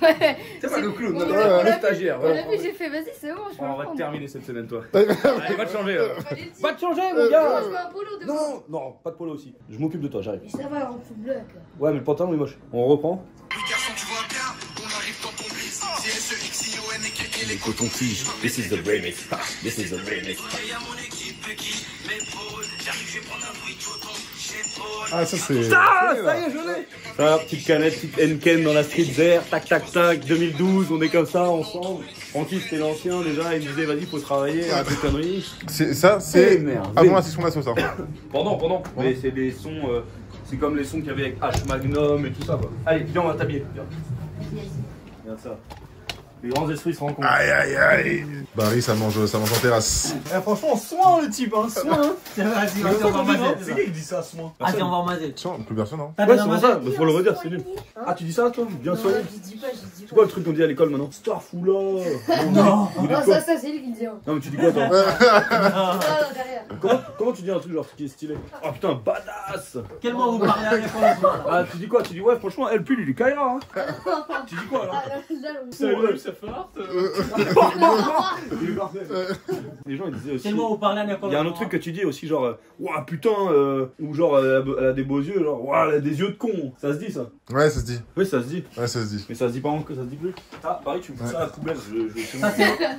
Ouais. C'est pas le clown, non, le stagiaire. Au début j'ai fait, vas-y, c'est bon, je On va prendre. terminer cette semaine, toi. Allez, va te changer. Va te changer, mon gars. Je veux un polo de Non, non, pas de polo aussi. Je m'occupe de toi, j'arrive. Mais ça va, en full black. Ouais, mais le pantalon est moche. On reprend. Les cotons-tiges. This is the remix. This is the remix. Ah, ça c'est. Ah, ça y est, je l'ai. Ça, petite canette, petite Henken dans la street vert, tac tac tac, 2012, on est comme ça ensemble. Francky c'était l'ancien déjà, il me disait vas-y faut travailler, arrête les conneries. Ça c'est avant la session d'assaut ça. Pendant. Mais c'est des sons, c'est comme les sons qu'il y avait avec H Magnum et tout ça quoi. Allez, viens on va t'habiller, viens. Viens ça. Les grands esprits se rencontrent. Aïe aïe aïe. Barry ça mange en terrasse. Franchement, soin le type, hein, soin. Vas-y, vas-y, on va en mazel. C'est qui qui dit ça, soin? Vas-y, on va en mazel. Plus personne hein. Ouais, c'est pour ça, faut le redire, c'est nul. Ah, tu dis ça toi? Bien soigné. Je dis pas. C'est quoi le truc qu'on dit à l'école maintenant? Starfoula. Non. Ah, ça, c'est lui qui le dit. Non, mais tu dis quoi toi? Non, derrière. Comment tu dis un truc genre qui est stylé? Oh putain, badass! Quel mot vous parlez à l'école? Ah, tu dis quoi? Tu dis ouais, franchement, elle pull, il est Kaira. Hein. Tu dis quoi alors? Salut, ça forte. Les gens ils disaient aussi. Quel mot vous parlez à l'école? Il y a un autre truc que tu dis aussi, genre, ouah putain, ou genre, elle a des beaux yeux, genre, ouah, elle a des yeux de con. Ça se dit ça? Ouais, ça se dit. Oui, ça se dit. Ouais, ça se dit. Mais ça se dit pas encore, ça se dit plus. Ah, pareil, tu me fous ça à la poubelle.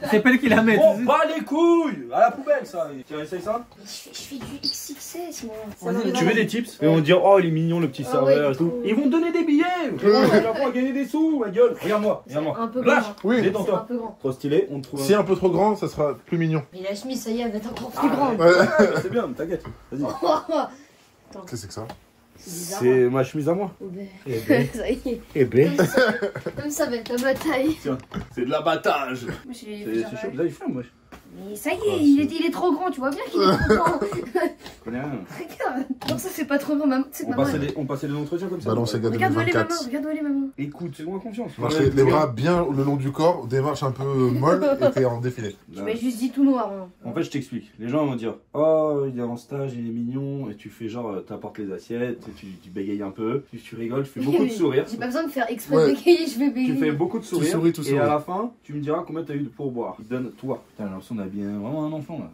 C'est Pelle qui la met. Bon, pas les couilles! À la poubelle ça! Tiens, essaye ça? Je fais du XXS, moi. Tu veux des tips? Ils vont te dire, oh, il est mignon le petit serveur ouais, et tout. Ils vont te donner des billets! Tu vas pouvoir gagner des sous, ma gueule! Regarde-moi, Un peu lâche! grand. Oui. Détends-toi. Un peu grand. Trop stylé, on te trouve. Si un peu trop grand, ça sera plus mignon. Mais la chemise, ça y est, elle va être encore plus grande. Ouais. C'est bien, t'inquiète. Vas-y. Qu'est-ce que c'est que ça? C'est bizarre. C'est ma chemise à moi. Oh, ben. Eh ben. Ça y est. Eh ben. Comme ça va être la bataille. Tiens, c'est de l'abattage. Moi, j'ai C'est chaud, là il fume, wesh. Mais ça y est, il est trop grand, tu vois bien qu'il est trop grand. Je connais rien. Regarde, non ça c'est pas trop grand, maman. On passait des entretiens comme ça. Balance égal Regarde où elle est, 2024. maman, regarde où elle est, maman. Écoute, fais-moi confiance. Marche les bras bien le long du corps, démarche un peu molle et t'es en défilé. Tu m'as juste dit tout noir. Hein. En fait, je t'explique. Les gens vont dire oh, il est en stage, il est mignon. Et tu fais genre, t'apportes les assiettes, tu bégayes un peu, tu rigoles, tu fais beaucoup de sourires. J'ai pas besoin de faire exprès de bégayer, je vais bégayer. Tu fais beaucoup de sourires. Souris, et à la fin, tu me diras combien t'as eu de pourboire. Il te donne toi. T'as l'impression d'habiller vraiment un enfant là.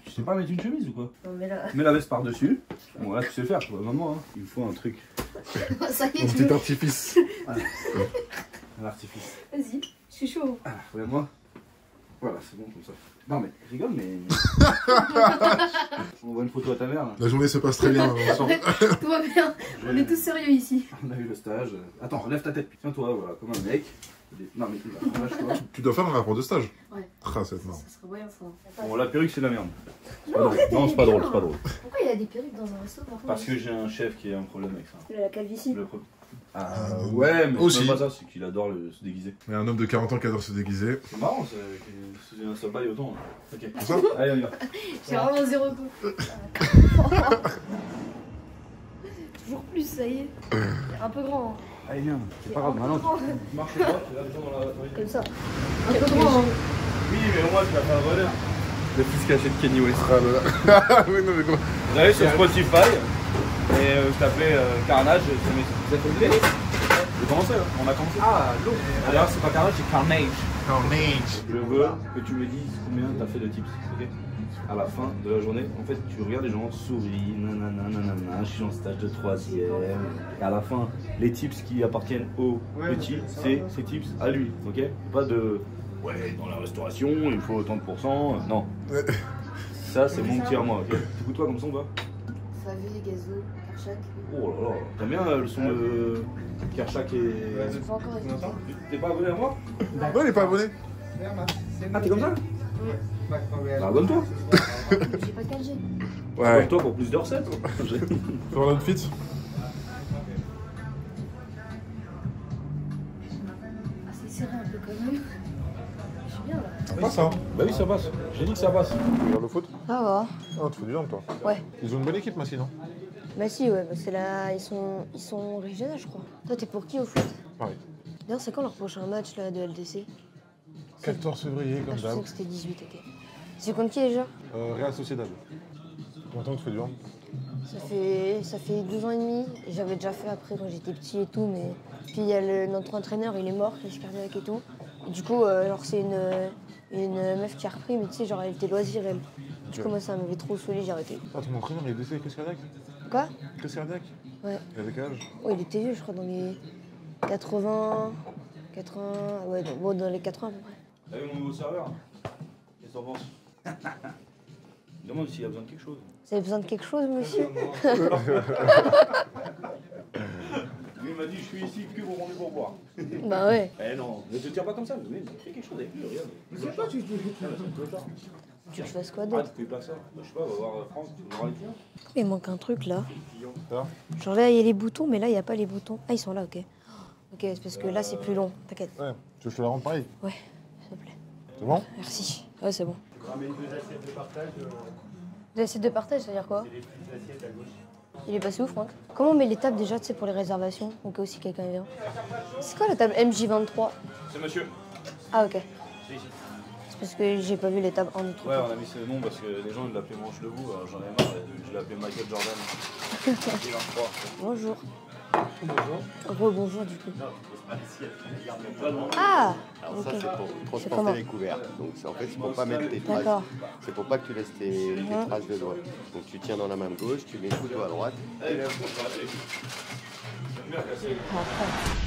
Tu sais pas mettre une chemise ou quoi? Non, mais là... Mets la veste par-dessus. Bon, là, tu sais faire, quoi, maman. Hein. Il me faut un truc. Ça y est, Un petit artifice. Un artifice. Vas-y, je suis chaud. Ah, regarde-moi. Voilà, c'est bon comme ça. Non, mais rigole, mais. On voit une photo à ta mère. Là. La journée se passe très bien. Tout va bien. On est tous sérieux ici. On a eu le stage. Attends, relève ta tête. Tiens-toi, voilà, comme un mec. Non, mais relâche-toi. Tu dois faire un rapport de stage. Ouais. Ah, c'est marrant. Ça serait moyen ça. Bon, la perruque, c'est de la merde. Non, c'est pas drôle, c'est pas drôle. Pourquoi il y a des perruques dans un resto par contre? Parce que j'ai un chef qui a un problème avec ça. La calvitie. Ah, ouais, mais aussi. c'est pas ça, c'est qu'il adore se déguiser. Il y a un homme de 40 ans qui adore se déguiser. C'est marrant, ça baille autant. Ok. C'est ça? Allez, on y va. J'ai vraiment zéro coup. Toujours plus, ça y est. Un peu grand. Hein. Allez, viens, c'est pas grave, maintenant tu marches droit, tu vas dans la. Comme ça. Un peu grand. Hein. Oui, mais au moins tu vas faire le bonheur. Le fils caché de Kenny West. Oui, non, mais quoi? Vous allez sur Spotify et vous tapez Carnage, ça fait une playlist. J'ai commencé, hein. On a commencé. Ah, l'eau. D'ailleurs, c'est pas Carnage, c'est Carnage. Carnage. Je veux que tu me dises combien t'as fait de tips, ok? À la fin de la journée, en fait, tu regardes les gens, souris, nanana, je suis en stage de 3e. Et à la fin, les tips qui appartiennent au petit, c'est ces tips à lui, ok? Pas de ouais, dans la restauration, il faut autant de pourcents, non. Ça, c'est mon petit à moi, ok? T'écoutes quoi comme son, toi? Favé, Gazo, Karchak. Oh là là, t'aimes bien le son de Karchak et. J'ai pas encore écouté. T'es pas abonné à moi? Non, il est pas abonné. Ah, t'es comme ça? Bah, abonne-toi. J'ai pas 4G. Ouais. Abonne-toi pour plus de recettes. Sur l'outfit. Ah, c'est serré un peu quand même. Je suis bien là. Ça passe, hein? Bah oui, ça passe. J'ai dit que ça passe. Tu regardes le foot? Ça va. Ah, tu fais du jambes, toi? Ouais. Ils ont une bonne équipe, Massy, non? Bah si, ouais, bah c'est là, ils sont régionaux, je crois. Toi, t'es pour qui au foot? Pareil. D'ailleurs, c'est quand leur prochain match là de LDC? 14 février, comme Je d'hab. pensais que c'était 18, ok. C'est contre qui déjà? Real Sociedad. Combien de temps que tu fais du jambes? Ça fait 2 ans et demi. Et j'avais déjà fait après quand j'étais petit et tout, mais puis il y a notre entraîneur, il est mort, crise cardiaque et tout. Et du coup, genre c'est une meuf qui a repris, mais tu sais, genre elle était loisir elle. Du coup, moi ça m'avait trop saoulé, j'ai arrêté. Ah, ton entraîneur, il est décédé, crise cardiaque? Quoi? Crise cardiaque? Ouais. Il avait quel âge? Oh, il était vieux, je crois, dans les 80. Ouais, bon, dans les 80 à peu près. T'as vu mon nouveau serveur? Qu'est-ce que t'en penses? Demande s'il a besoin de quelque chose. Vous avez besoin de quelque chose, monsieur? Lui, il m'a dit, je suis ici que pour rendez-vous pour boire. Bah ouais. Eh non, ne te tiens pas comme ça, mais fais quelque chose avec lui, regarde. Je sais pas, tu veux que je fasse quoi d'autre? Ah, tu fais pas ça. Bah, je sais pas, on va voir France, on va voir les clients. Il manque un truc là. Ça? Genre là, il y a les boutons, mais là, il n'y a pas les boutons. Ah, ils sont là, ok. Ok, c'est parce que là, c'est plus long, t'inquiète. Ouais, tu veux que je te la rende pareil? Ouais, s'il te plaît. C'est bon? Merci. Ouais, c'est bon. Ramène 2 assiettes de partage. Des assiettes de partage, ça veut dire quoi? C'est les petites assiettes à gauche. Il est passé où, Franck? Comment on met les tables déjà, tu sais, pour les réservations? Au cas où si quelqu'un vient. C'est quoi la table MJ23? C'est monsieur. Ah, ok. C'est ici. C'est parce que j'ai pas vu les tables en outre. Ouais, on a mis ce nom parce que les gens ils l'appelaient Manche Debout, alors j'en ai marre, je l'ai appelé Michael Jordan. Bonjour. Bonjour. Rebonjour du coup. Ah. Ah, Alors ça ok. c'est pour C'est transporter comment les couverts. Donc en fait c'est pour pas mettre tes traces. D'accord. C'est pour pas que tu laisses tes traces de doigts. Donc tu tiens dans la main gauche, tu mets le couteau à droite. Et là, Après.